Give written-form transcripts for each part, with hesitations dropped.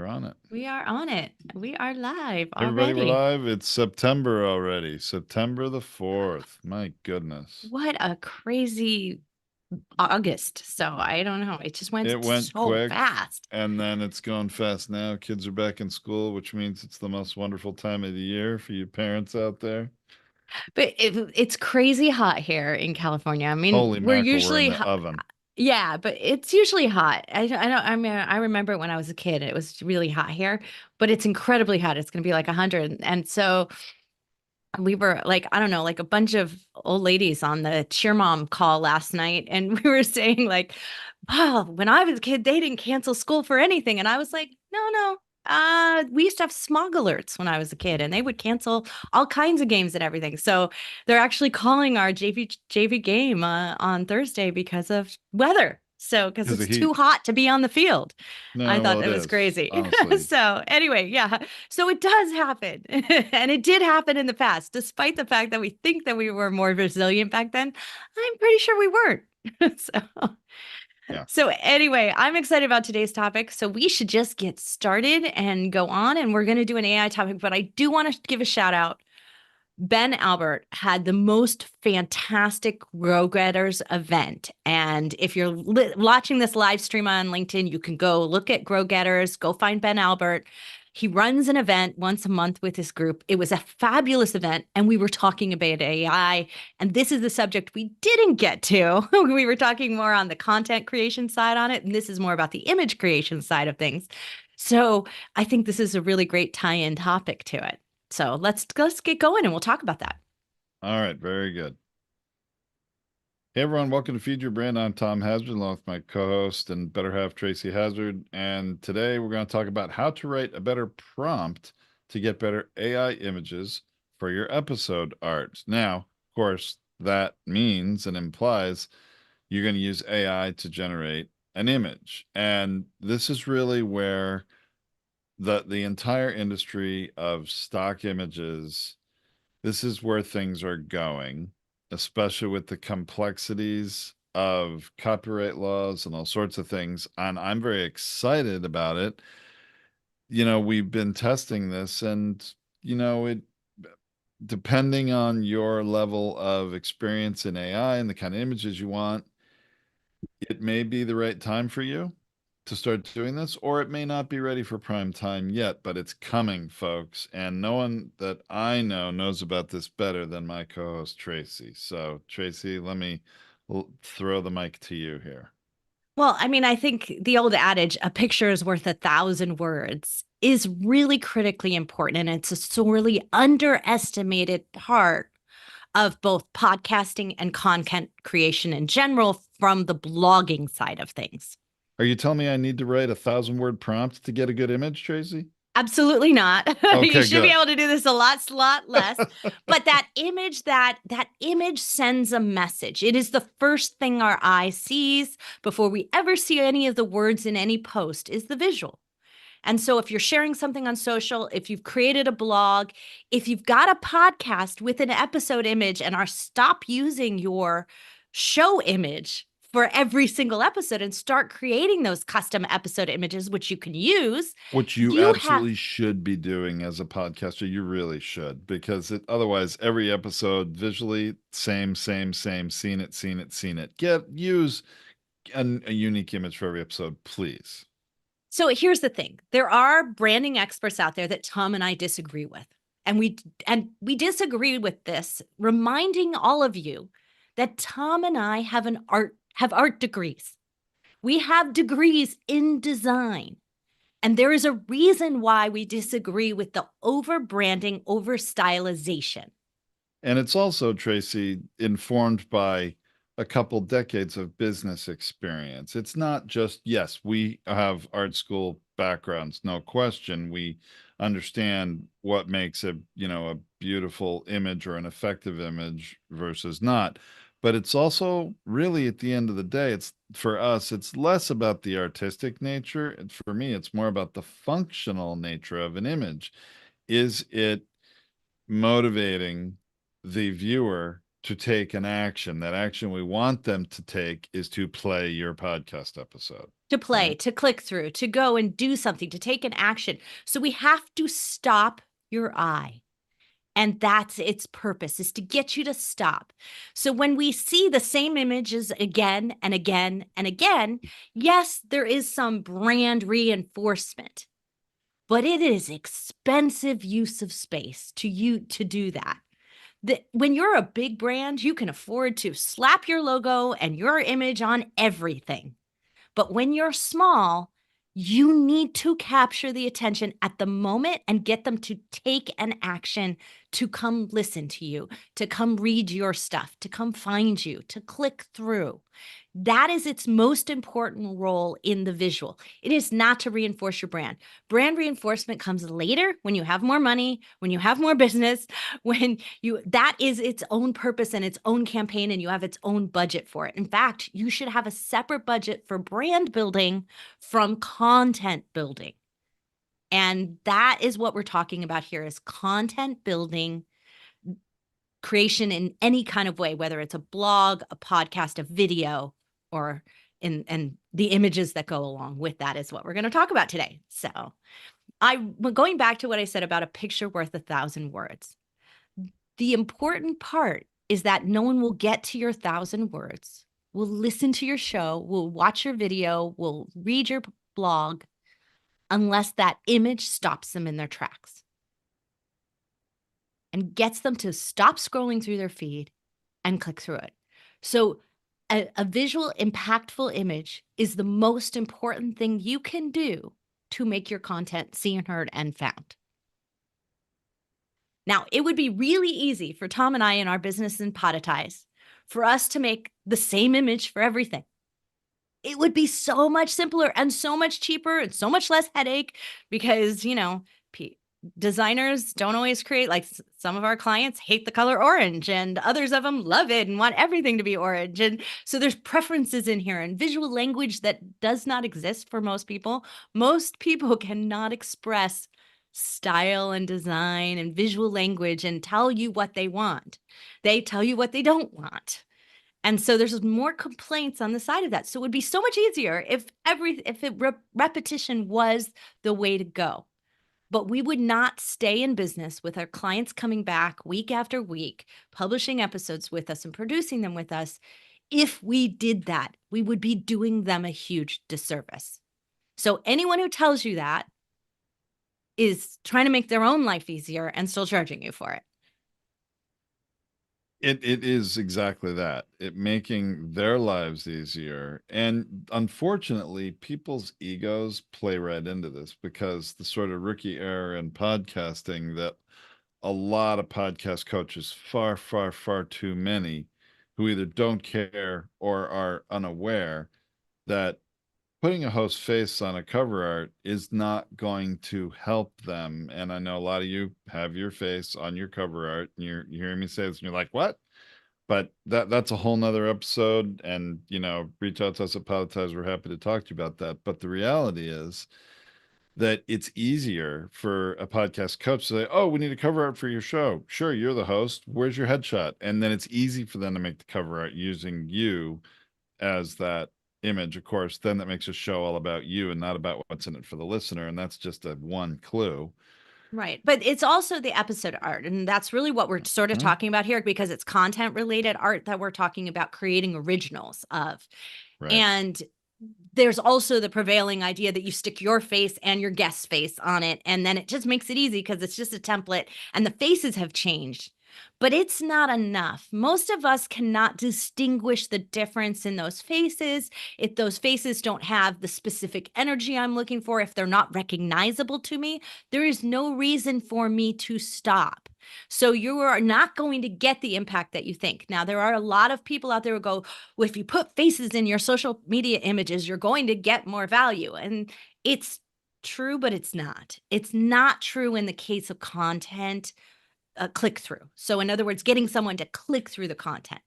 we're on it. We are on it. We are live Everybody, we're already. live. It's September already. September the 4th. My goodness. What a crazy August. So I don't know. It just went It went so quick fast. and then it's going fast now. Kids are back in school, which means it's the most wonderful time of the year for you parents out there. But it's crazy hot here in California. I mean, Holy we're mackerel, we're in usually the hot. oven. Yeah, but it's usually hot. I don't, I mean, I remember when I was a kid, it was really hot here, but it's incredibly hot. It's going to be like 100. And so we were like, I don't know, like a bunch of old ladies on the cheer mom call last night. And we were saying, like, wow, when I was a kid, they didn't cancel school for anything. And I was like, no, no. We used to have smog alerts when I was a kid, and they would cancel all kinds of games and everything. So they're actually calling our JV game on Thursday because of weather. So because Because it's of too heat. hot to be on the field. I No, thought well, it that was is, crazy. honestly. So anyway, yeah. So it does happen. And it did happen in the past, despite the fact that we think that we were more resilient back then. I'm pretty sure we weren't. so, Yeah. so anyway, I'm excited about today's topic. So we should just get started and go on. And we're going to do an AI topic, but I do want to give a shout out. Ben Albert had the most fantastic Grow Getters event. And if you're watching this live stream on LinkedIn, you can go look at Grow Getters, go find Ben Albert. He runs an event once a month with his group. It was a fabulous event, and we were talking about AI. And this is the subject we didn't get to. We were talking more on the content creation side on it, and this is more about the image creation side of things. So I think this is a really great tie-in topic to it. So let's get going and we'll talk about that. All right. Very good. Hey everyone, welcome to Feed Your Brand. I'm Tom Hazard, along with my co-host and better half Tracy Hazard. And today we're going to talk about how to write a better prompt to get better AI images for your episode art. Now, of course, that means and implies you're going to use AI to generate an image. And this is really where the entire industry of stock images, this is where things are going, especially with the complexities of copyright laws and all sorts of things. And I'm very excited about it. We've been testing this, and, it depending on your level of experience in AI and the kind of images you want, it may be the right time for you to start doing this, or it may not be ready for prime time yet, but it's coming, folks. And no one that I know knows about this better than my co host, Tracy. So, Tracy, let me throw the mic to you here. Well, I mean, I think the old adage, a picture is worth 1,000 words, is really critically important. And it's a sorely underestimated part of both podcasting and content creation in general from the blogging side of things. Are you telling me I need to write 1,000 word prompt to get a good image, Tracy? Absolutely not. You Okay, should be good. able to do this a lot less. But that image sends a message. It is the first thing our eye sees before we ever see any of the words in any post is the visual. And so if you're sharing something on social, if you've created a blog, if you've got a podcast with an episode image and are stop using your show image for every single episode and start creating those custom episode images, which you can use, Which you you have. absolutely should be doing as a podcaster. You really should, because otherwise, every episode visually, same, seen it, seen it, seen it. Use a unique image for every episode, please. So here's the thing. There are branding experts out there that Tom and I disagree with. And we disagree with this, reminding all of you that Tom and I have art degrees. We have degrees in design. And there is a reason why we disagree with the over branding, over stylization. And it's also, Tracy, informed by a couple decades of business experience. It's not just, yes, we have art school backgrounds, no question. We understand what makes a beautiful image or an effective image versus not. But it's also really, at the end of the day, it's for us, it's less about the artistic nature. For me, it's more about the functional nature of an image. Is it motivating the viewer to take an action? That action we want them to take is to play your podcast episode. to play, Right. to click through, to go and do something, to take an action. So we have to stop your eye. And that's its purpose, is to get you to stop. So when we see the same images again and again and again, yes, there is some brand reinforcement, but it is expensive use of space to do that. When you're a big brand, you can afford to slap your logo and your image on everything. But when you're small, you need to capture the attention at the moment and get them to take an action to come listen to you, to come read your stuff, to come find you, to click through. That is its most important role in the visual. It is not to reinforce your brand. Brand reinforcement comes later when you have more money, when you have more business, when you that is its own purpose and its own campaign and you have its own budget for it. In fact, you should have a separate budget for brand building from content building. And that is what we're talking about here is content building creation in any kind of way, whether it's a blog, a podcast, a video, or and the images that go along with that is what we're going to talk about today. So going back to what I said about a picture worth 1,000 words. The important part is that no one will get to your 1,000 words, will listen to your show, will watch your video, will read your blog, unless that image stops them in their tracks and gets them to stop scrolling through their feed and click through it. So a visual, impactful image is the most important thing you can do to make your content seen, heard, and found. Now, it would be really easy for Tom and I in our business in Podetize for us to make the same image for everything. It would be so much simpler and so much cheaper and so much less headache because, designers don't always create, like some of our clients hate the color orange and others of them love it and want everything to be orange. And so there's preferences in here and visual language that does not exist for most people. Most people cannot express style and design and visual language and tell you what they want. They tell you what they don't want. And so there's more complaints on the side of that. So it would be so much easier if repetition was the way to go. But we would not stay in business with our clients coming back week after week, publishing episodes with us and producing them with us. If we did that, we would be doing them a huge disservice. So anyone who tells you that is trying to make their own life easier and still charging you for it. It is exactly that. It making their lives easier. And unfortunately, people's egos play right into this because the sort of rookie error in podcasting that a lot of podcast coaches, far, far, far too many, who either don't care or are unaware that putting a host face on a cover art is not going to help them. And I know a lot of you have your face on your cover art and you're hearing me say this and you're like, what? But that's a whole nother episode. And reach out to us at Podetize. We're happy to talk to you about that. But the reality is that it's easier for a podcast coach to say, oh, we need a cover art for your show. Sure, you're the host. Where's your headshot? And then it's easy for them to make the cover art using you as that image. Of course, then that makes a show all about you and not about what's in it for the listener. And that's just a one clue. Right. But it's also the episode art. And that's really what we're sort of talking about here because it's content related art that we're talking about creating originals of. Right. And there's also the prevailing idea that you stick your face and your guest face on it. And then it just makes it easy because it's just a template and the faces have changed. But it's not enough. Most of us cannot distinguish the difference in those faces. If those faces don't have the specific energy I'm looking for, if they're not recognizable to me, there is no reason for me to stop. So you are not going to get the impact that you think. Now, there are a lot of people out there who go, well, if you put faces in your social media images, you're going to get more value. And it's true, but it's not. It's not true in the case of content click through. So in other words, getting someone to click through the content.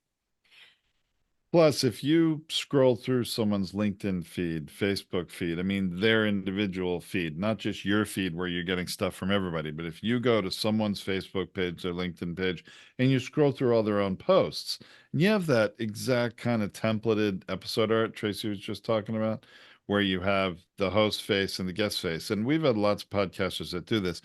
Plus, if you scroll through someone's LinkedIn feed, Facebook feed, I mean, their individual feed, not just your feed where you're getting stuff from everybody, but if you go to someone's Facebook page, their LinkedIn page, and you scroll through all their own posts, and you have that exact kind of templated episode art Tracy was just talking about, where you have the host face and the guest face. And we've had lots of podcasters that do this.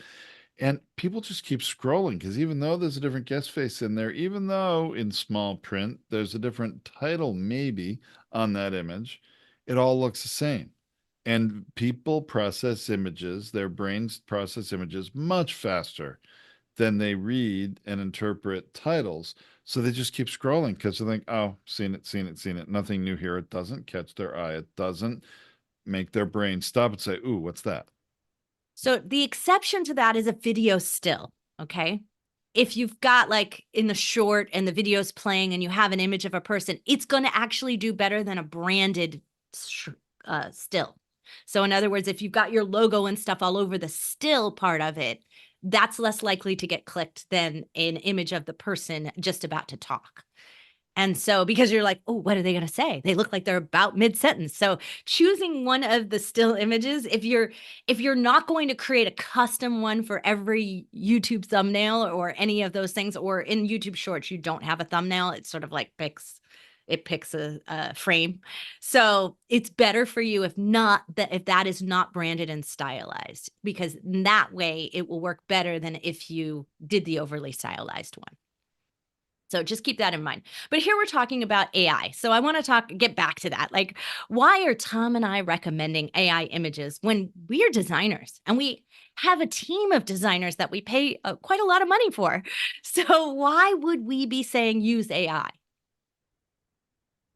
And people just keep scrolling because even though there's a different guest face in there, even though in small print there's a different title maybe on that image, it all looks the same. And people process images, their brains process images much faster than they read and interpret titles. So they just keep scrolling because they think, oh, seen it, seen it, seen it. Nothing new here. It doesn't catch their eye. It doesn't make their brain stop and say, ooh, what's that? So the exception to that is a video still, okay? If you've got like in the short and the video's playing and you have an image of a person, it's going to actually do better than a branded still. So in other words, if you've got your logo and stuff all over the still part of it, that's less likely to get clicked than an image of the person just about to talk. And so, because you're like, oh, what are they going to say? They look like they're about mid-sentence. So choosing one of the still images, if you're not going to create a custom one for every YouTube thumbnail or any of those things, or in YouTube Shorts, you don't have a thumbnail. It's sort of like picks a frame. So it's better for you if that is not branded and stylized, because in that way it will work better than if you did the overly stylized one. So just keep that in mind. But here we're talking about AI. So I want to get back to that. Like, why are Tom and I recommending AI images when we are designers and we have a team of designers that we pay quite a lot of money for? So why would we be saying use AI?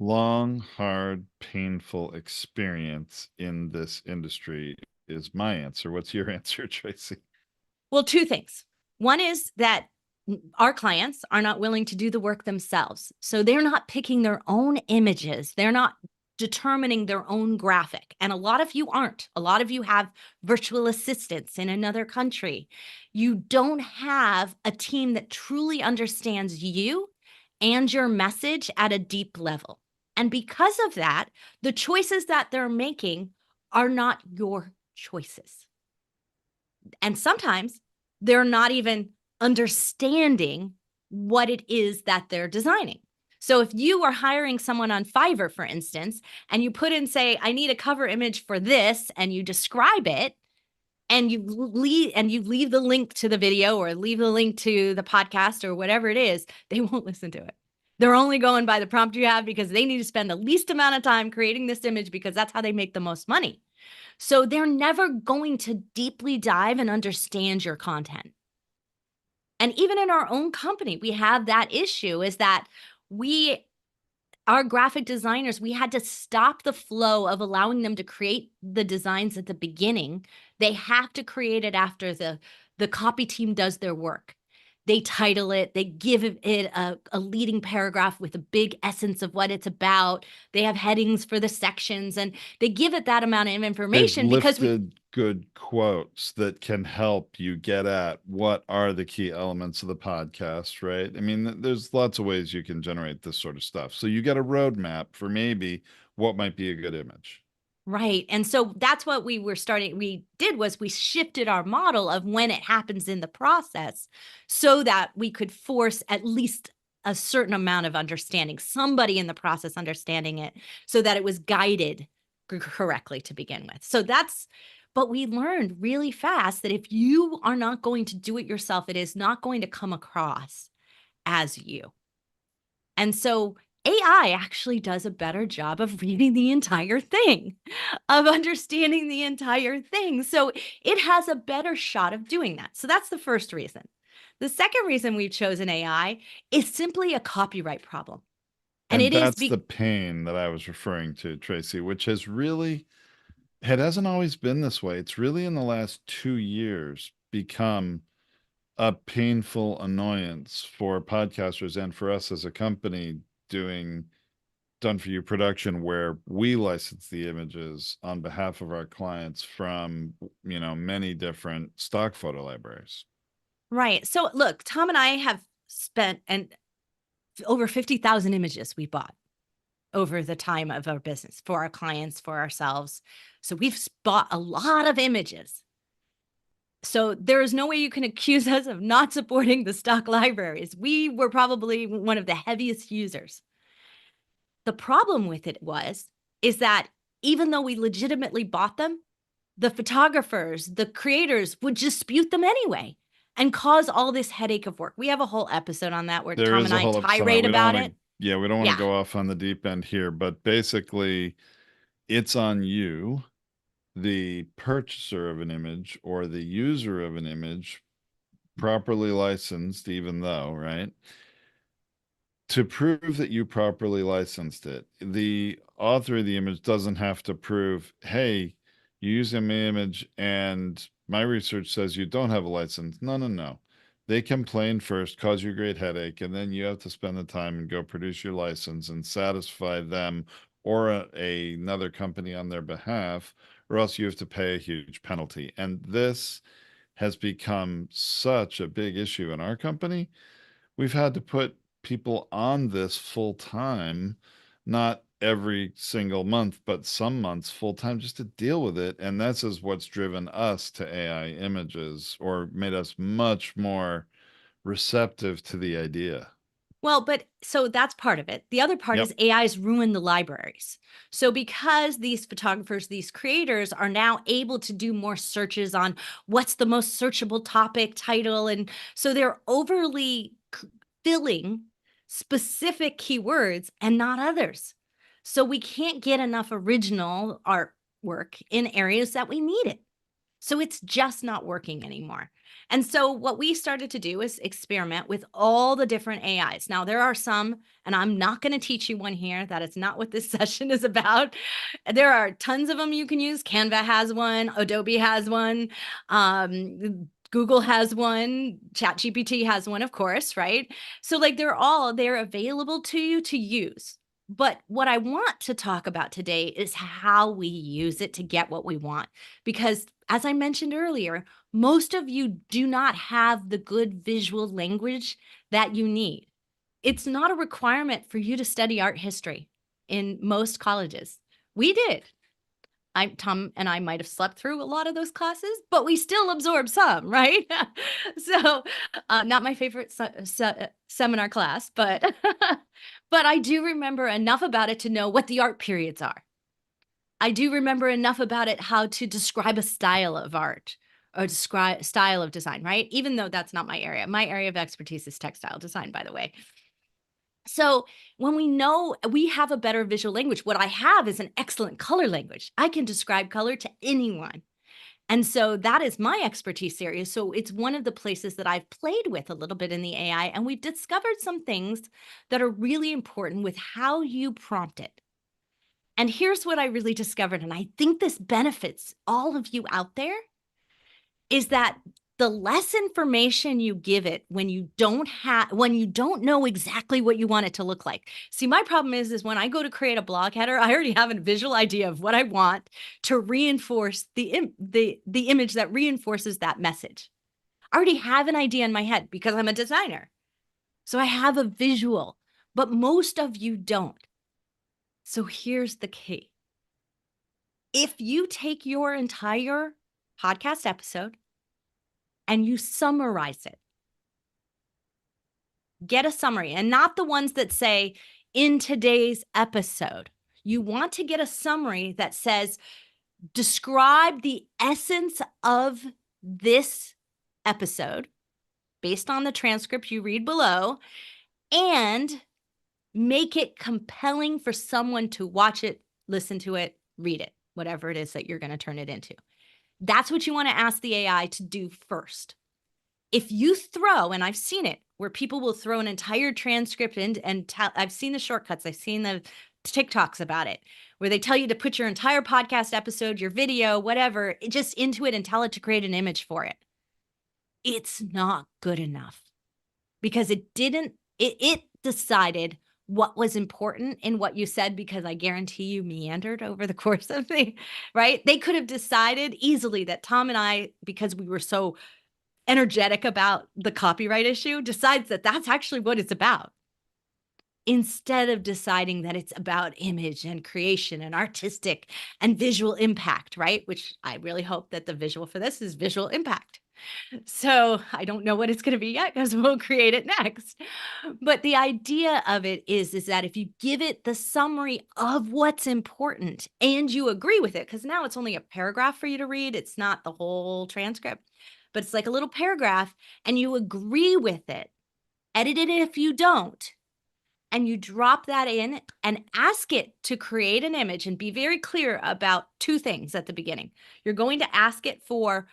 Long, hard, painful experience in this industry is my answer. What's your answer, Tracy? Well, two things. One is that our clients are not willing to do the work themselves. So they're not picking their own images. They're not determining their own graphic. And a lot of you aren't. A lot of you have virtual assistants in another country. You don't have a team that truly understands you and your message at a deep level. And because of that, the choices that they're making are not your choices. And sometimes they're not even understanding what it is that they're designing. So if you are hiring someone on Fiverr, for instance, and you put in, say, I need a cover image for this, and you describe it, and you leave the link to the video or leave the link to the podcast or whatever it is, they won't listen to it. They're only going by the prompt you have because they need to spend the least amount of time creating this image because that's how they make the most money. So they're never going to deeply dive and understand your content. And even in our own company, we have that issue is that our graphic designers, we had to stop the flow of allowing them to create the designs at the beginning. They have to create it after the copy team does their work. They title it, they give it a leading paragraph with a big essence of what it's about. They have headings for the sections, and they give it that amount of They've information because lifted good quotes that can help you get at what are the key elements of the podcast, right? I mean, there's lots of ways you can generate this sort of stuff. So you get a roadmap for maybe what might be a good image. Right. And so that's what we did was we shifted our model of when it happens in the process so that we could force at least a certain amount of understanding, somebody in the process understanding it so that it was guided correctly to begin with. But we learned really fast that if you are not going to do it yourself, it is not going to come across as you. And so AI actually does a better job of reading the entire thing, of understanding the entire thing. So it has a better shot of doing that. So that's the first reason. The second reason we've chosen AI is simply a copyright problem. And And it is that's the pain that I was referring to, Tracy, which it hasn't always been this way. It's really in the last 2 years become a painful annoyance for podcasters and for us as a company doing done for you production where we license the images on behalf of our clients from many different stock photo libraries. right. So look, Tom and I have spent over 50,000 images we bought over the time of our business for our clients, for ourselves. So we've bought a lot of images. So there is no way you can accuse us of not supporting the stock libraries. We were probably one of the heaviest users. The problem with it is that even though we legitimately bought them, the photographers, the creators would dispute them anyway and cause all this headache of work. We have a whole episode on that where There Tom is and a I whole episode on that. tirade We don't about want to, it. yeah, we don't want to Yeah. go off on the deep end here, but basically, it's on you, the purchaser of an image or the user of an image, properly licensed, even though, right? To prove that you properly licensed it. The author of the image doesn't have to prove, hey, you use my image and my research says you don't have a license. No, no, no. They complain first, cause you a great headache, and then you have to spend the time and go produce your license and satisfy them or another company on their behalf, or else you have to pay a huge penalty. And this has become such a big issue in our company. We've had to put people on this full time, not every single month, but some months full time just to deal with it. And that's is what's driven us to AI images or made us much more receptive to the idea. Well, but so that's part of it. The other part Yep. is AI's ruined the libraries. So because these photographers, these creators are now able to do more searches on what's the most searchable topic title. And so they're overly filling specific keywords and not others. So we can't get enough original artwork in areas that we need it. So it's just not working anymore. And so what we started to do is experiment with all the different AIs. Now there are some, and I'm not going to teach you one here. That is not what this session is about. There are tons of them you can use. Canva has one, Adobe has one, Google has one, ChatGPT has one, of course, right? So like they're available to you to use. But what I want to talk about today is how we use it to get what we want. Because as I mentioned earlier, most of you do not have the good visual language that you need. It's not a requirement for you to study art history in most colleges. We did. Tom and I might have slept through a lot of those classes, but we still absorbed some, right? So, not my favorite seminar class, but but I do remember enough about it to know what the art periods are. I do remember enough about it how to describe a style of art or describe style of design, right? Even though that's not my area. My area of expertise is textile design, by the way. So when we know we have a better visual language, what I have is an excellent color language. I can describe color to anyone. And so that is my expertise area. So it's one of the places that I've played with a little bit in the AI, and we've discovered some things that are really important with how you prompt it. And here's what I really discovered, and I think this benefits all of you out there, is that the less information you give it when you don't know exactly what you want it to look like. See, my problem is when I go to create a blog header, I already have a visual idea of what I want to reinforce the image that reinforces that message. I already have an idea in my head because I'm a designer. So I have a visual, but most of you don't. So here's the key. If you take your entire podcast episode and you summarize it, get a summary, and not the ones that say in today's episode. You want to get a summary that says, describe the essence of this episode based on the transcript you read below, and make it compelling for someone to watch it, listen to it, read it, whatever it is that you're going to turn it into. That's what you want to ask the AI to do first. If you throw, and I've seen it, where people will throw an entire transcript in, and I've seen the shortcuts, I've seen the TikToks about it, where they tell you to put your entire podcast episode, your video, whatever, just into it and tell it to create an image for it. It's not good enough because it decided what was important in what you said, because I guarantee you meandered over the course of right? They could have decided easily that Tom and I, because we were so energetic about the copyright issue, decides that that's actually what it's about, instead of deciding that it's about image and creation and artistic and visual impact, right? Which I really hope that the visual for this is visual impact. So I don't know what it's going to be yet because we'll create it next. But the idea of it is that if you give it the summary of what's important and you agree with it, because now it's only a paragraph for you to read, it's not the whole transcript, but it's like a little paragraph and you agree with it, edit it if you don't, and you drop that in and ask it to create an image and be very clear about two things at the beginning. You're going to ask it for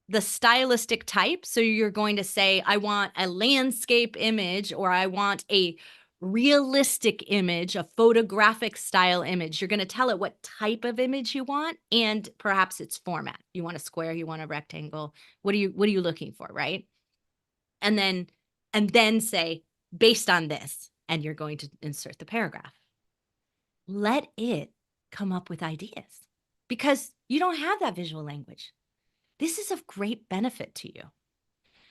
the stylistic type. So you're going to say, I want a landscape image, or I want a realistic image, a photographic style image. You're going to tell it what type of image you want and perhaps its format. You want a square, you want a rectangle. What are you looking for, right? And then say based on this, and you're going to insert the paragraph. Let it come up with ideas because you don't have that visual language. This is of great benefit to you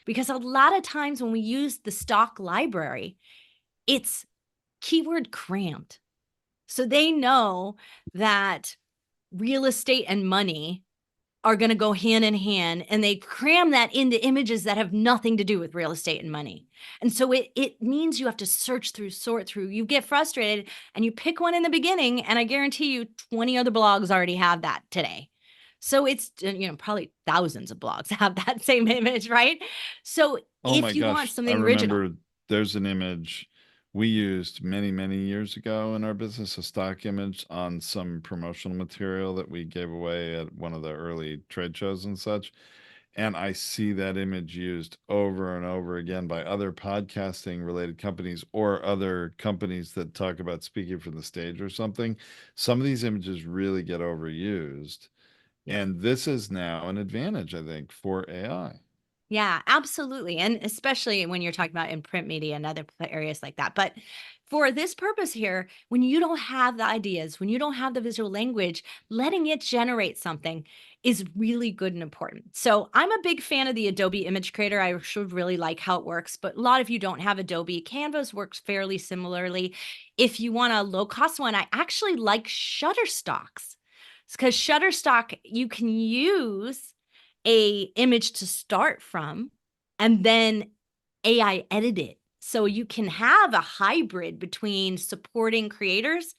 because a lot of times when we use the stock library, it's keyword crammed. So they know that real estate and money are going to go hand in hand, and they cram that into images that have nothing to do with real estate and money. And so it means you have to search through, sort through. You get frustrated and you pick one in the beginning, and I guarantee you 20 other blogs already have that today. So it's, probably thousands of blogs have that same image, right? So Oh my if you want gosh. I something original, remember there's an image we used many, many years ago in our business, a stock image on some promotional material that we gave away at one of the early trade shows and such. And I see that image used over and over again by other podcasting related companies or other companies that talk about speaking from the stage or something. Some of these images really get overused. yeah. And this is now an advantage, I think, for AI. Yeah, absolutely. And especially when you're talking about in print media and other areas like that. But for this purpose here, when you don't have the ideas, when you don't have the visual language, letting it generate something is really good and important. So I'm a big fan of the Adobe Image Creator. I should really like how it works, but a lot of you don't have Adobe. Canvas works fairly similarly. If you want a low cost one, I actually like Shutterstock's because Shutterstock, you can use a image to start from and then AI edit it. So you can have a hybrid between supporting creators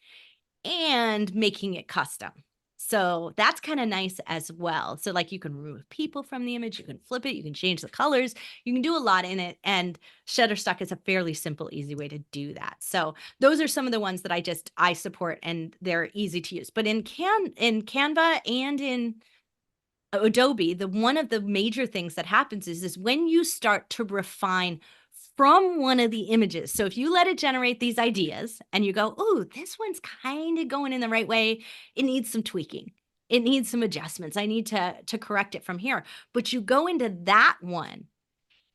and making it custom. So that's kind of nice as well. So like you can remove people from the image, you can flip it, you can change the colors, you can do a lot in it. And Shutterstock is a fairly simple, easy way to do that. So those are some of the ones that I support and they're easy to use. But in Canva and in Adobe, the one of the major things that happens is when you start to refine from one of the images. So if you let it generate these ideas and you go, "Oh, this one's kind of going in the right way. It needs some tweaking. It needs some adjustments. I need to correct it from here." But you go into that one,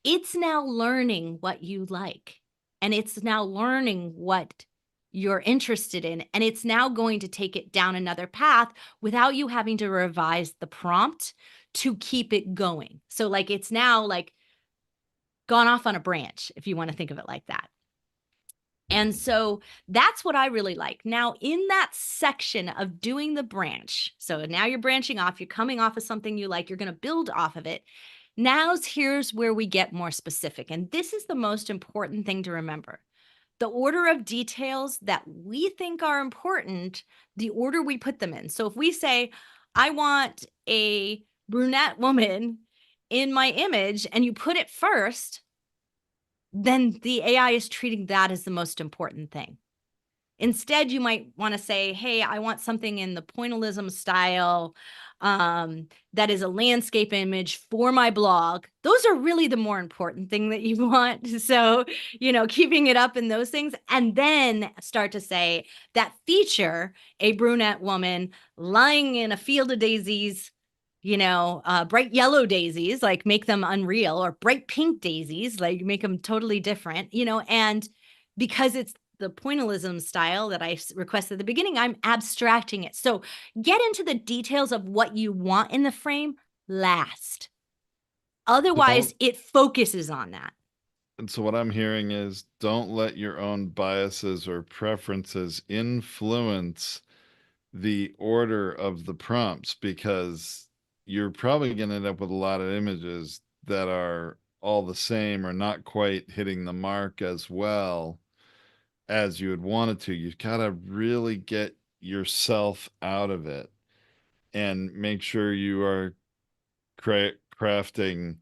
it's now learning what you like, and it's now learning what you're interested in, and it's now going to take it down another path without you having to revise the prompt to keep it going. So like it's now like gone off on a branch, if you want to think of it like that. And so that's what I really like. Now, in that section of doing the branch, so now you're branching off, you're coming off of something you like, you're going to build off of it. Here's where we get more specific. And this is the most important thing to remember. The order of details that we think are important, the order we put them in. So if we say, I want a brunette woman in my image, and you put it first, then the AI is treating that as the most important thing. Instead, you might want to say, hey, I want something in the pointillism style that is a landscape image for my blog. Those are really the more important thing that you want. So, keeping it up in those things, and then start to say that feature a brunette woman lying in a field of daisies, bright yellow daisies, like make them unreal, or bright pink daisies, like make them totally different, and because it's the pointillism style that I requested at the beginning, I'm abstracting it. So get into the details of what you want in the frame last. Otherwise, Don't, it focuses on that. and so what I'm hearing is don't let your own biases or preferences influence the order of the prompts because you're probably going to end up with a lot of images that are all the same or not quite hitting the mark as well as you would want it to. You've got to really get yourself out of it and make sure you are crafting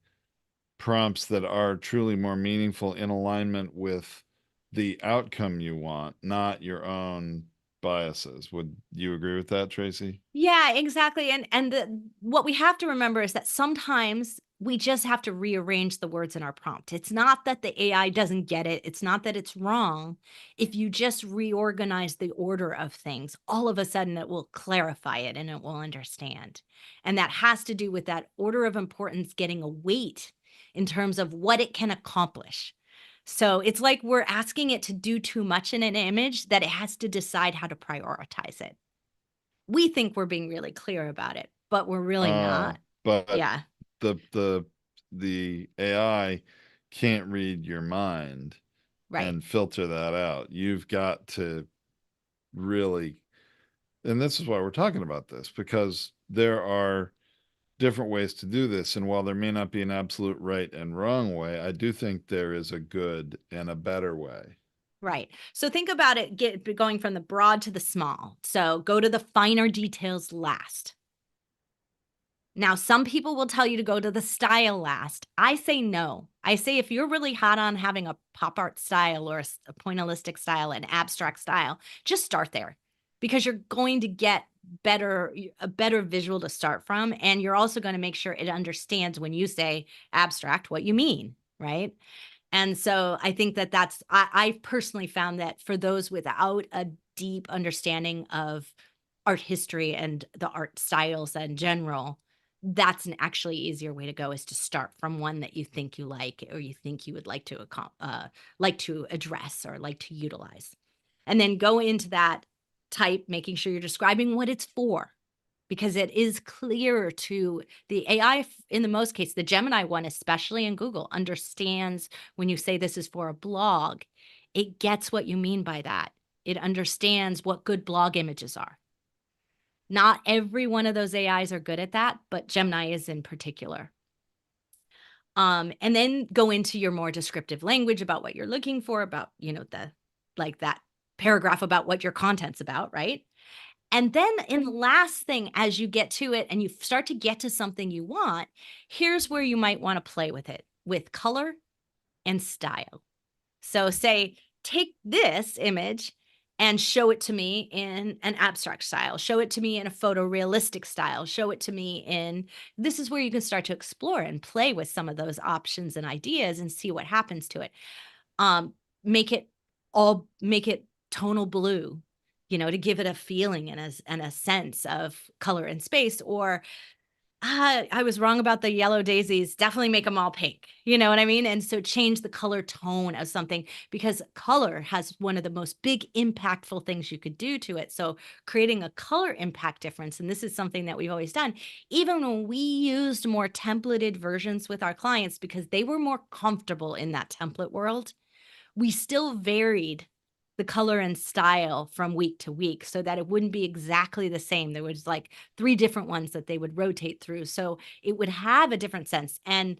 prompts that are truly more meaningful in alignment with the outcome you want, not your own biases. Would you agree with that, Tracy? Yeah, exactly. What we have to remember is that sometimes we just have to rearrange the words in our prompt. It's not that the AI doesn't get it. It's not that it's wrong. If you just reorganize the order of things, all of a sudden it will clarify it and it will understand. And that has to do with that order of importance getting a weight in terms of what it can accomplish. So it's like we're asking it to do too much in an image that it has to decide how to prioritize it. We think we're being really clear about it, but we're really Uh, not. but Yeah, the the the AI can't read your mind right, and filter that out. You've got to really, and this is why we're talking about this, because there are different ways to do this. And while there may not be an absolute right and wrong way, I do think there is a good and a better way. right. So think about it going from the broad to the small. So go to the finer details last. Now, some people will tell you to go to the style last. I say no. I say if you're really hot on having a pop art style or a pointillistic style, an abstract style, just start there because you're going to get a better visual to start from, and you're also going to make sure it understands when you say abstract what you mean, right? And so I think that I personally found that for those without a deep understanding of art history and the art styles in general, that's an actually easier way to go is to start from one that you think you like or you think you would like to address or like to utilize. And then go into that type, making sure you're describing what it's for because it is clearer to the AI in the most case, the Gemini one, especially in Google, understands when you say this is for a blog, it gets what you mean by that. It understands what good blog images are. Not every one of those AIs are good at that, but Gemini is in particular. And then go into your more descriptive language about what you're looking for, about, the like that paragraph about what your content's about, right? And then in the last thing, as you get to it and you start to get to something you want, here's where you might want to play with it with color and style. So, say, take this image and show it to me in an abstract style, show it to me in a photorealistic style, show it to me in this is where you can start to explore and play with some of those options and ideas and see what happens to it. Um, make it make it tonal blue, to give it a feeling and a sense of color and space, or I was wrong about the yellow daisies. Definitely make them all pink. You know what I mean? And so change the color tone of something because color has one of the most big impactful things you could do to it. So creating a color impact difference, and this is something that we've always done, even when we used more templated versions with our clients because they were more comfortable in that template world, we still varied the color and style from week to week so that it wouldn't be exactly the same. There was like 3 different ones that they would rotate through, so it would have a different sense, and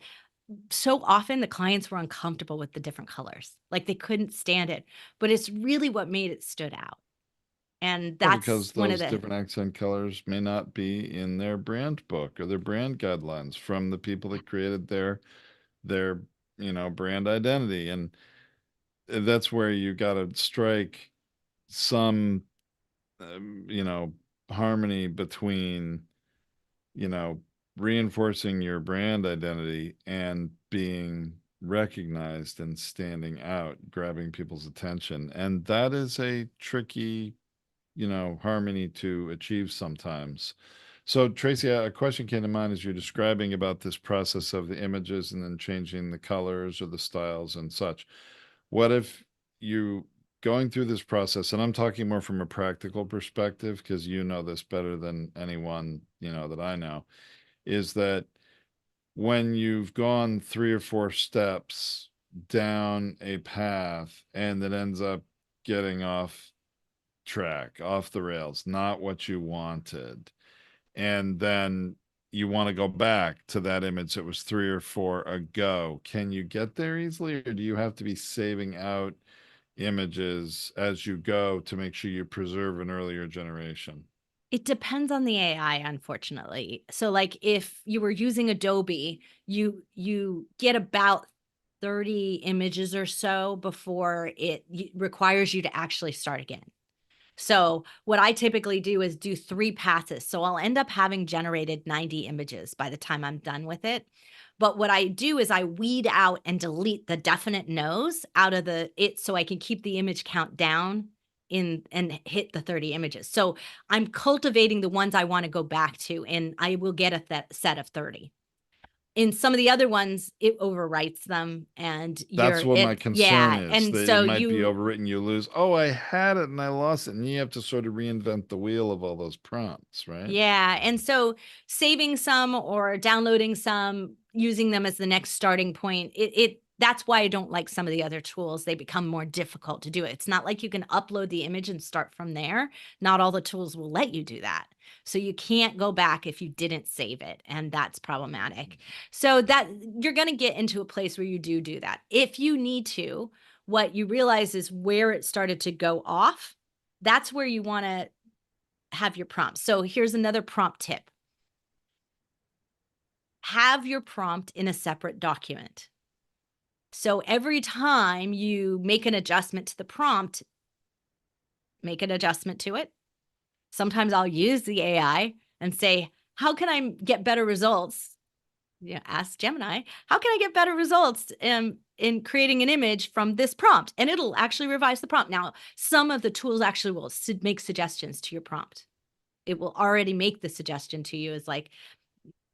so often the clients were uncomfortable with the different colors, like, they couldn't stand it, but it's really what made it stood out, and Well, that's because one of those the different accent colors may not be in their brand book or their brand guidelines from the people that created their brand identity. And that's where you got to strike some you know harmony between you know reinforcing your brand identity and being recognized and standing out, grabbing people's attention. And that is a tricky harmony to achieve sometimes. So, Tracy, a question came to mind as you're describing about this process of the images and then changing the colors or the styles and such. What if you going through this process, and I'm talking more from a practical perspective because you know this better than anyone, that I know, is that when you've gone 3 or 4 steps down a path and it ends up getting off track, off the rails, not what you wanted. And then you want to go back to that image that was 3 or 4 ago. Can you get there easily, or do you have to be saving out images as you go to make sure you preserve an earlier generation? It depends on the AI, unfortunately. So, like, if you were using Adobe, you get about 30 images or so before requires you to actually start again. So, what I typically do is do 3 passes. So, I'll end up having generated 90 images by the time I'm done with it. But what I do is I weed out and delete the definite no's out of so I can keep the image count down in and hit the 30 images. So, I'm cultivating the ones I wanna go back to, and I will get set of 30. In some of the other ones, it overwrites them and That's you're what my it concern yeah, is, and that it so might be you overwritten. You lose, oh, I had it and I lost it. And you have to sort of reinvent the wheel of all those prompts, right? Yeah, and so saving some or downloading some, using them as the next starting point, that's why I don't like some of the other tools. They become more difficult to do it. It's not like you can upload the image and start from there. Not all the tools will let you do that. So you can't go back if you didn't save it, and that's problematic. So that you're going to get into a place where you do that. If you need to, what you realize is where it started to go off. That's where you want to have your prompt. So here's another prompt tip. Have your prompt in a separate document. So every time you make an adjustment to the prompt, make an adjustment to it. Sometimes I'll use the AI and say, how can I get better results? Yeah, ask Gemini, how can I get better results in creating an image from this prompt? And it'll actually revise the prompt. Now, some of the tools actually will make suggestions to your prompt. It will already make the suggestion to you as like,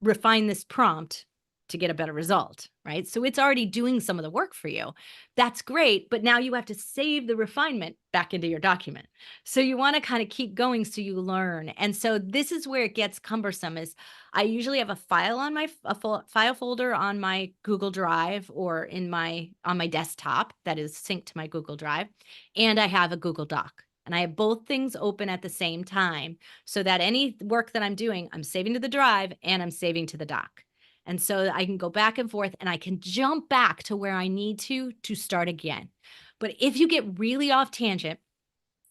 refine this prompt to get a better result, right? So it's already doing some of the work for you. That's great, but now you have to save the refinement back into your document. So you want to kind of keep going so you learn. And so this is where it gets cumbersome is I usually have a file on file folder on my Google Drive or on my desktop that is synced to my Google Drive, and I have a Google Doc. And I have both things open at the same time so that any work that I'm doing, I'm saving to the drive and I'm saving to the dock. And so I can go back and forth and I can jump back to where I need to start again. But if you get really off tangent,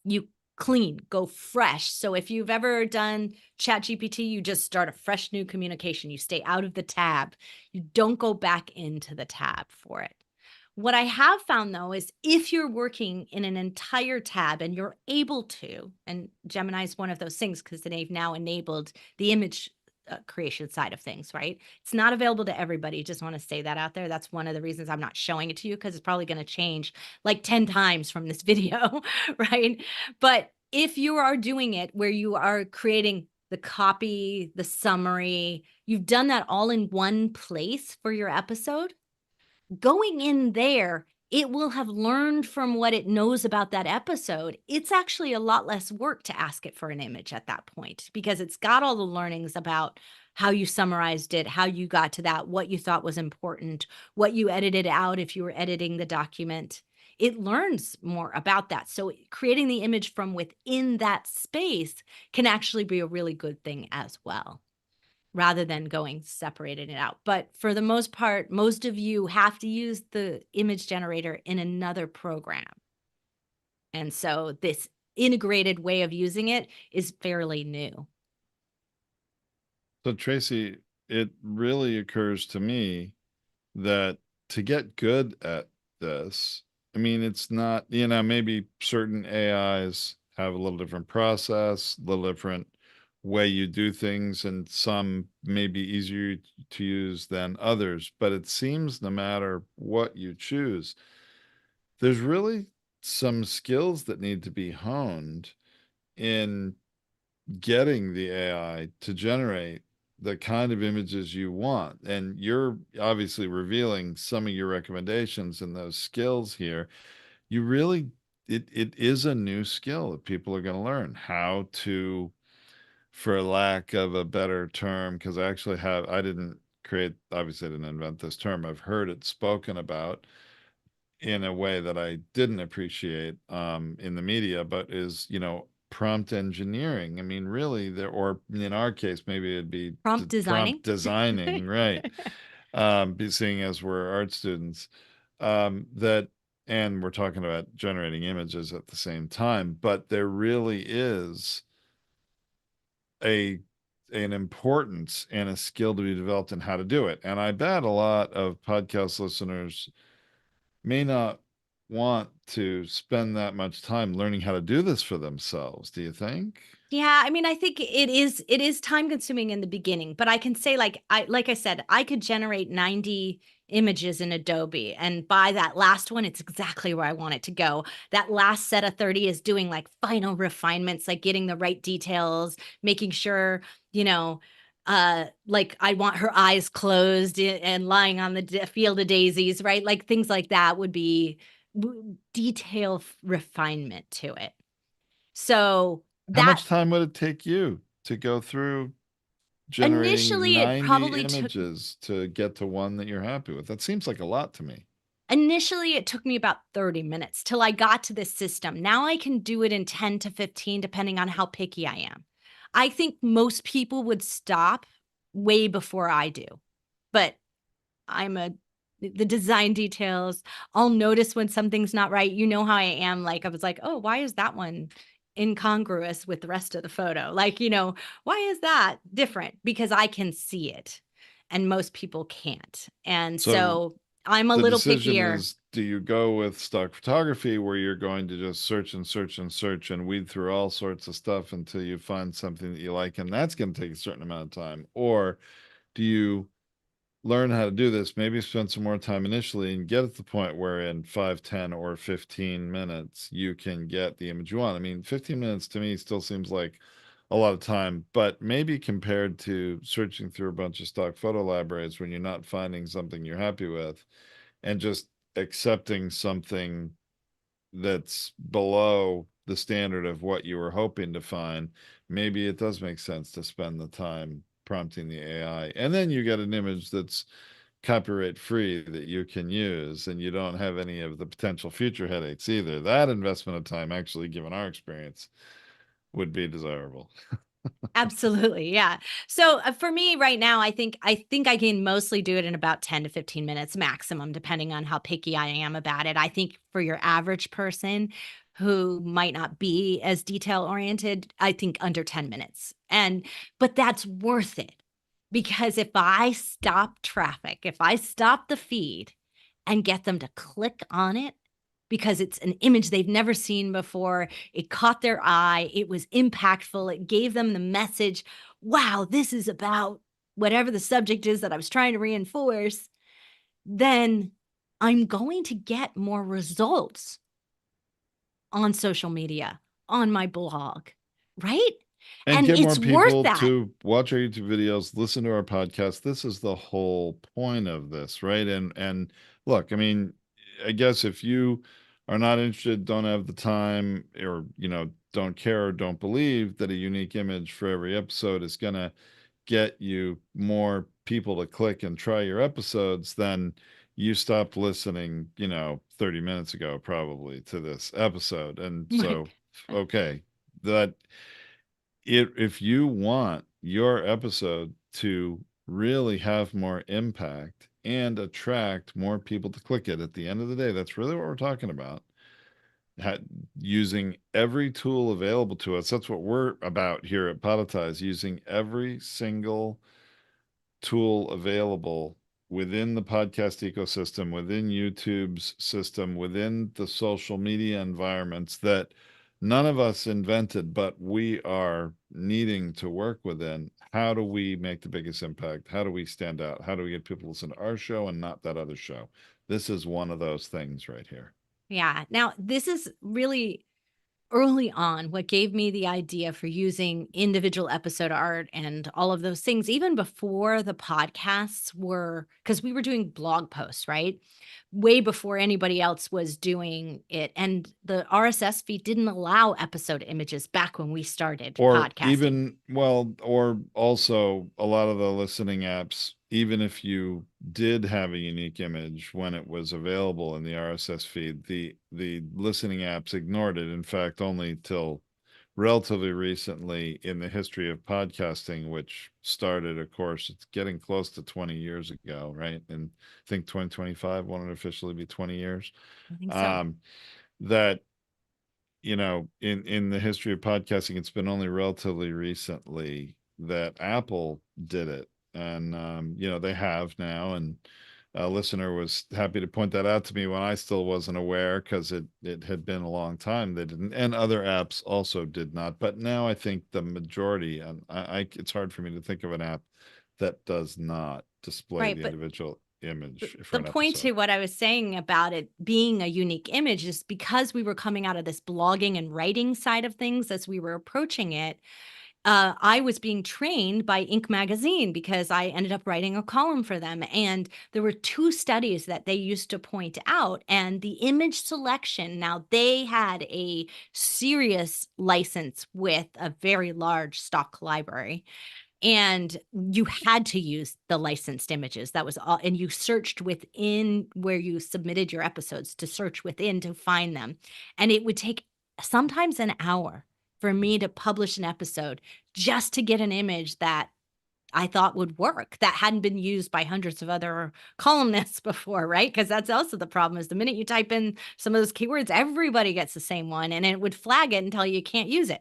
you clean, go fresh. So if you've ever done Chat GPT, you just start a fresh new communication. You stay out of the tab. You don't go back into the tab for it. What I have found though is if you're working in an entire tab and you're able to, and Gemini is one of those things because they've now enabled the image creation side of things, right? It's not available to everybody. Just want to say that out there. That's one of the reasons I'm not showing it to you because it's probably going to change like 10 times from this video, right? But if you are doing it where you are creating the copy, the summary, you've done that all in one place for your episode, going in there, it will have learned from what it knows about that episode. It's actually a lot less work to ask it for an image at that point because it's got all the learnings about how you summarized it, how you got to that, what you thought was important, what you edited out if you were editing the document. It learns more about that. So creating the image from within that space can actually be a really good thing as well rather than going separating it out. But for the most part, most of you have to use the image generator in another program. And so this integrated way of using it is fairly new. So, Tracy, it really occurs to me that to get good at this, I mean, it's not, maybe certain AIs have a little different process, a little different way you do things, and some may be easier to use than others. But it seems no matter what you choose, there's really some skills that need to be honed in getting the AI to generate the kind of images you want. And you're obviously revealing some of your recommendations and those skills here. You really, it is a new skill that people are going to learn how to, for lack of a better term, because I didn't create, obviously I didn't invent this term. I've heard it spoken about in a way that I didn't appreciate in the media, but is, prompt engineering. I mean, really, there, or in our case, maybe it'd be Prompt prompt designing. designing, right? Seeing as we're art students, that, and we're talking about generating images at the same time, but there really is a an importance and a skill to be developed in how to do it. And I bet a lot of podcast listeners may not want to spend that much time learning how to do this for themselves. Do you think? Yeah, I mean, I think it is time consuming in the beginning, but I can say like I said, I could generate 90 images in Adobe, and by that last one it's exactly where I want it to go. That last set of 30 is doing like final refinements, like getting the right details, making sure, you know, like I want her eyes closed and lying on the field of daisies, right? Like things like that would be detail refinement to it. So How that much time would it take you to go through generating initially, it 90 probably took images to get to one that you're happy with? That seems like a lot to me. initially it took me about 30 minutes till I got to this system. Now I can do it in 10 to 15 depending on how picky I am. I think most people would stop way before I do. But I'm a the design details, I'll notice when something's not right. You know how I am, like, I was like, "Oh, why is that one incongruous with the rest of the photo?" Like, "Why is that different?" Because I can see it, and most people can't. And So so, I'm a the little decision pickier. is, do you go with stock photography where you're going to just search and search and search and weed through all sorts of stuff until you find something that you like, and that's going to take a certain amount of time? Or do you learn how to do this, maybe spend some more time initially and get at the point where in 5, 10, or 15 minutes you can get the image you want? I mean, 15 minutes to me still seems like a lot of time, but maybe compared to searching through a bunch of stock photo libraries when you're not finding something you're happy with and just accepting something that's below the standard of what you were hoping to find, maybe it does make sense to spend the time prompting the AI. And then you get an image that's copyright free that you can use, and you don't have any of the potential future headaches either. That investment of time, actually, given our experience, would be desirable. Absolutely, yeah. So, for me right now, I think I can mostly do it in about 10 to 15 minutes maximum, depending on how picky I am about it. I think for your average person who might not be as detail oriented, I think under 10 minutes. But that's worth it because if I stop traffic, if I stop the feed and get them to click on it because it's an image they've never seen before. It caught their eye. It was impactful. It gave them the message, wow, this is about whatever the subject is that I was trying to reinforce. Then I'm going to get more results on social media, on my blog, right? And And get more it's worth people that. to watch our YouTube videos, listen to our podcast. This is the whole point of this, right? And look, I mean, I guess if you are not interested, don't have the time, or don't care or don't believe that a unique image for every episode is gonna get you more people to click and try your episodes, then you stopped listening, 30 minutes ago, probably, to this episode. And Right. so, okay, that if you want your episode to really have more impact and attract more people to click it, at the end of the day, that's really what we're talking about. Ha- Using every tool available to us. That's what we're about here at Podetize, using every single tool available within the podcast ecosystem, within YouTube's system, within the social media environments that none of us invented, but we are needing to work within. How do we make the biggest impact? How do we stand out? How do we get people to listen to our show and not that other show? This is one of those things right here. Yeah. Now, this is really early on what gave me the idea for using individual episode art and all of those things, even before the podcasts were, because we were doing blog posts, right? Way before anybody else was doing it. And the RSS feed didn't allow episode images back when we started Or podcasting. even, well, or also a lot of the listening apps, even if you did have a unique image when it was available in the RSS feed, the listening apps ignored it. In fact, only till relatively recently in the history of podcasting, which started, of course, it's getting close to 20 years ago, right? And I think 2025 won't officially be 20 years. I think so. Um, that in the history of podcasting, it's been only relatively recently that Apple did it, and they have now. And a listener was happy to point that out to me when I still wasn't aware, because it had been a long time they didn't, and other apps also did not. But now I think the majority, and it's hard for me to think of an app that does not display Right, the but individual image for the an point episode. to what I was saying about it being a unique image is because we were coming out of this blogging and writing side of things as we were approaching it. I was being trained by Inc. magazine because I ended up writing a column for them. And there were two studies that they used to point out. And the image selection, now they had a serious license with a very large stock library. And you had to use the licensed images. That was all. And you searched within where you submitted your episodes to search within to find them. And it would take sometimes an hour for me to publish an episode just to get an image that I thought would work, that hadn't been used by hundreds of other columnists before, right? Because that's also the problem is the minute you type in some of those keywords, everybody gets the same one and it would flag it and tell you can't use it.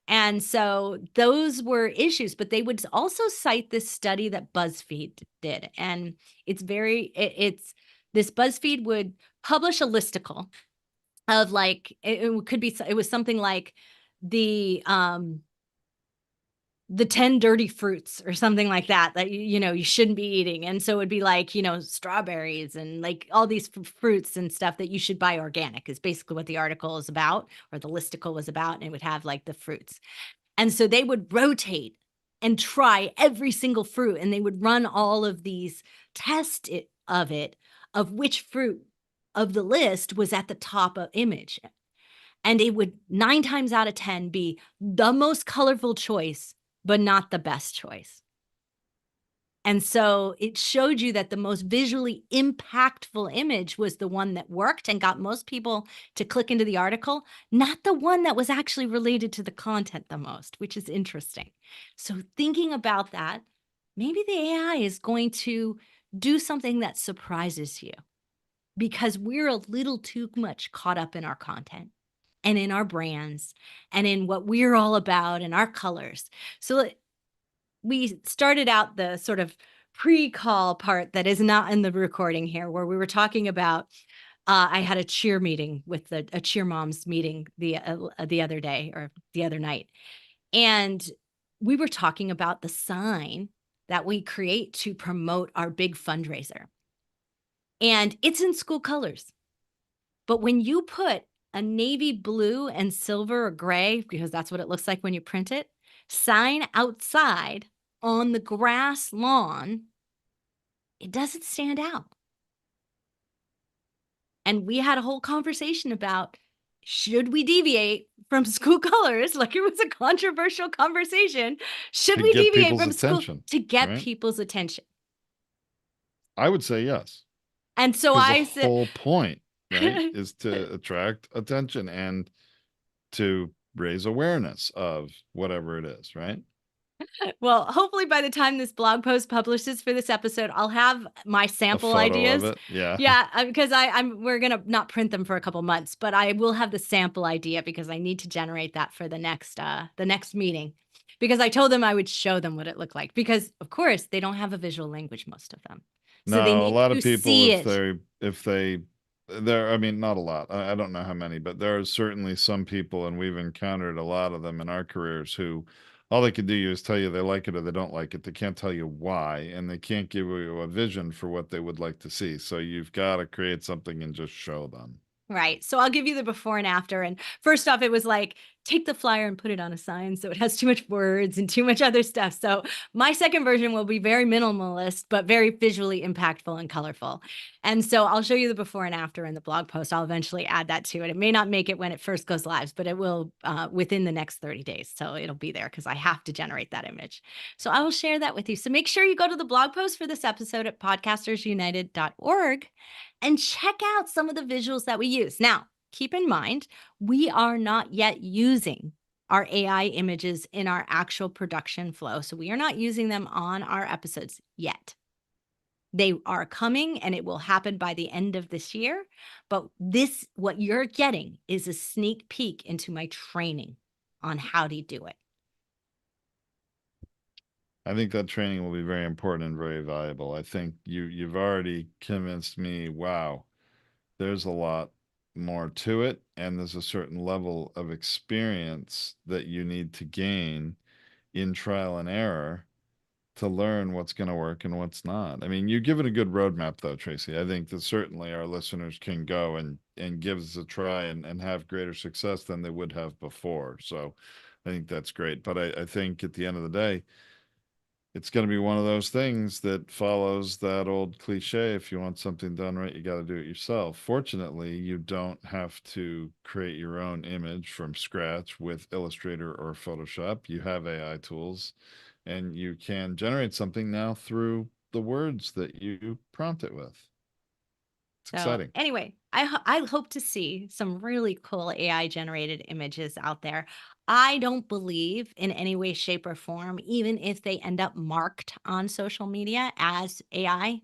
And so those were issues, but they would also cite this study that BuzzFeed did. And it's this BuzzFeed would publish a listicle of like, it could be, it was something like the, um, the 10 dirty fruits or something like that you shouldn't be eating. And so it'd be like, strawberries and like all these fruits and stuff that you should buy organic is basically what the article is about, or the listicle was about. And it would have like the fruits. And so they would rotate and try every single fruit, and they would run all of these tests of which fruit of the list was at the top of image. And it would 9 times out of 10 be the most colorful choice, but not the best choice. And so it showed you that the most visually impactful image was the one that worked and got most people to click into the article, not the one that was actually related to the content the most, which is interesting. So thinking about that, maybe the AI is going to do something that surprises you because we're a little too much caught up in our content and in our brands and in what we're all about and our colors. So we started out the sort of pre-call part that is not in the recording here, where we were talking about, I had a cheer meeting with a cheer moms meeting the other day or the other night. And we were talking about the sign that we create to promote our big fundraiser. And it's in school colors. But when you put a navy blue and silver or gray, because that's what it looks like when you print it, sign outside on the grass lawn, it doesn't stand out. And we had a whole conversation about, should we deviate from school colors? Like it was a controversial conversation. Should To we get deviate people's from school attention, to get right? people's attention? I would say yes. And so Because the I said, whole point, right, is to attract attention and to raise awareness of whatever it is, right? well, hopefully by the time this blog post publishes for this episode, I'll have my A sample photo of ideas. it. Yeah. Yeah, because we're gonna not print them for a couple months, but I will have the sample idea because I need to generate that for the next meeting. Because I told them I would show them what it looked like. Because of course they don't have a visual language, most of them, so they No, a need lot of to people, see it. if they, there, I mean, not a lot. I don't know how many, but there are certainly some people, and we've encountered a lot of them in our careers, who all they can do is tell you they like it or they don't like it. They can't tell you why, and they can't give you a vision for what they would like to see. So you've got to create something and just show them. Right. So I'll give you the before and after. And first off, it was like, take the flyer and put it on a sign so it has too much words and too much other stuff. So my second version will be very minimalist, but very visually impactful and colorful. And so I'll show you the before and after in the blog post. I'll eventually add that to it. It may not make it when it first goes live, but it will within the next 30 days. So it'll be there because I have to generate that image. So I will share that with you. So make sure you go to the blog post for this episode at podcastersunited.org and check out some of the visuals that we use. Now, keep in mind, we are not yet using our AI images in our actual production flow. So we are not using them on our episodes yet. They are coming and it will happen by the end of this year. But this, what you're getting is a sneak peek into my training on how to do it. I think that training will be very important and very valuable. I think you've already convinced me, wow, there's a lot more to it, and there's a certain level of experience that you need to gain in trial and error to learn what's going to work and what's not. I mean, you give it a good roadmap though, Tracy. I think that certainly our listeners can go and give this a try and have greater success than they would have before. So I think that's great. But I think at the end of the day, it's going to be one of those things that follows that old cliche. If you want something done right, you got to do it yourself. Fortunately, you don't have to create your own image from scratch with Illustrator or Photoshop. You have AI tools and you can generate something now through the words that you prompt it with. It's So exciting. anyway, I hope to see some really cool AI generated images out there. I don't believe in any way, shape, or form, even if they end up marked on social media as AI,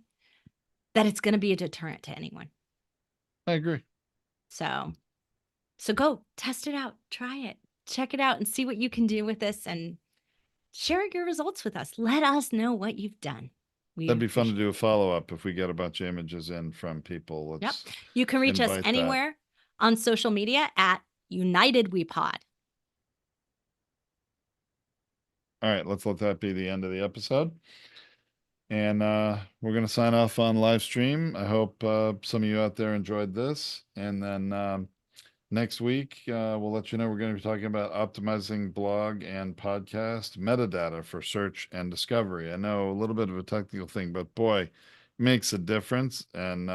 that it's going to be a deterrent to anyone. I agree. So, so go test it out, try it, check it out, and see what you can do with this, and share your results with us. Let us know what you've done. We That'd be fun to appreciate do a it. follow up if we get a bunch of images in from people. Yep. Let's You can reach us invite that. anywhere on social media at United We Pod. All right, let's let that be the end of the episode. And we're going to sign off on live stream. I hope some of you out there enjoyed this. And then next week, we'll let you know we're going to be talking about optimizing blog and podcast metadata for search and discovery. I know a little bit of a technical thing, but boy, it makes a difference. And